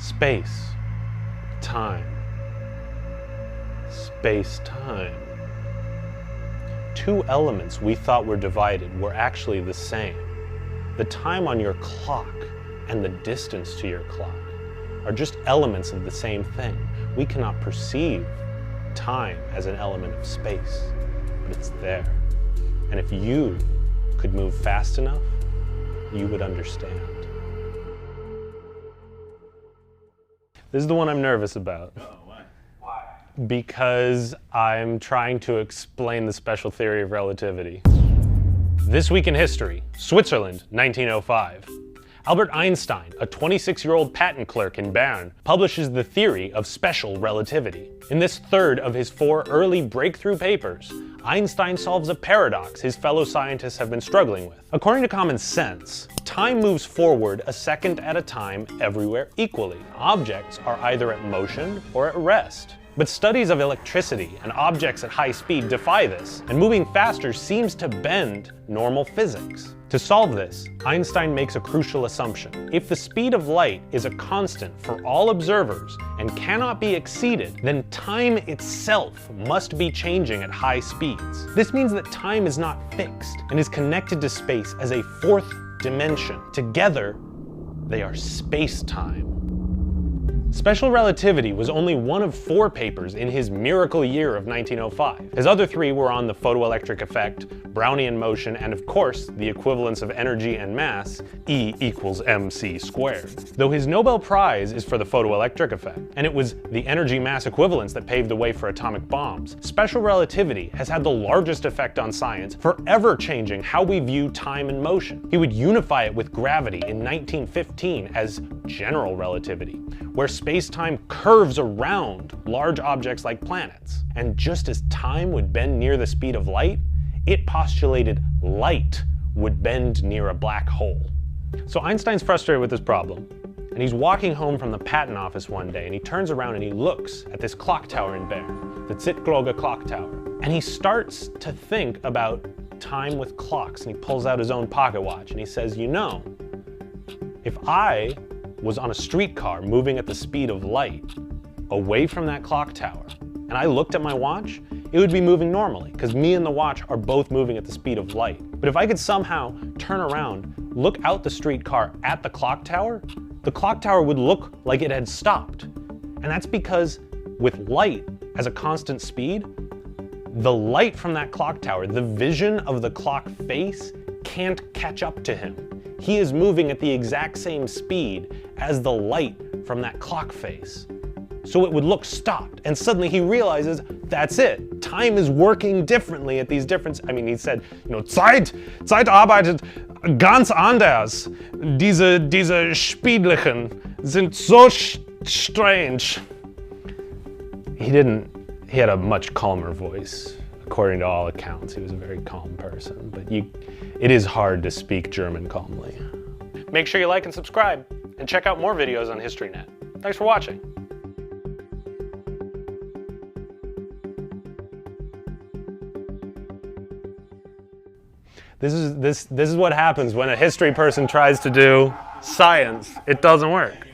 Space, time, space-time. Two elements we thought were divided were actually the same. The time on your clock and the distance to your clock are just elements of the same thing. We cannot perceive time as an element of space, but it's there. And if you could move fast enough, you would understand. This is the one I'm nervous about. Why? Because I'm trying to explain the special theory of relativity. This week in history, Switzerland, 1905. Albert Einstein, a 26-year-old patent clerk in Bern, publishes the theory of special relativity. In this third of his 4 early breakthrough papers, Einstein solves a paradox his fellow scientists have been struggling with. According to common sense, time moves forward a second at a time everywhere equally. Objects are either at motion or at rest. But studies of electricity and objects at high speed defy this, and moving faster seems to bend normal physics. To solve this, Einstein makes a crucial assumption. If the speed of light is a constant for all observers and cannot be exceeded, then time itself must be changing at high speeds. This means that time is not fixed and is connected to space as a 4th dimension. Together, they are space-time. Special relativity was only one of 4 papers in his miracle year of 1905. His other 3 were on the photoelectric effect, Brownian motion, and of course, the equivalence of energy and mass, E equals mc squared. Though his Nobel Prize is for the photoelectric effect, and it was the energy-mass equivalence that paved the way for atomic bombs, special relativity has had the largest effect on science, forever changing how we view time and motion. He would unify it with gravity in 1915 as general relativity, where space-time curves around large objects like planets. And just as time would bend near the speed of light, it postulated light would bend near a black hole. So Einstein's frustrated with this problem, and he's walking home from the patent office one day, and he turns around and he looks at this clock tower in Bern, the Zitkloge clock tower, and he starts to think about time with clocks, and he pulls out his own pocket watch, and he says, you know, if I was on a streetcar moving at the speed of light away from that clock tower, and I looked at my watch, it would be moving normally, because me and the watch are both moving at the speed of light. But if I could somehow turn around, look out the streetcar at the clock tower would look like it had stopped. And that's because with light as a constant speed, the light from that clock tower, the vision of the clock face, can't catch up to him. He is moving at the exact same speed as the light from that clock face. So it would look stopped, and suddenly he realizes that's it. Time is working differently at these different, he said, Zeit arbeitet ganz anders. Diese Spielchen sind so strange. He had a much calmer voice. According to all accounts, he was a very calm person, but it is hard to speak German calmly. Make sure you like and subscribe, and check out more videos on HistoryNet. Thanks for watching. This is what happens when a history person tries to do science. It doesn't work.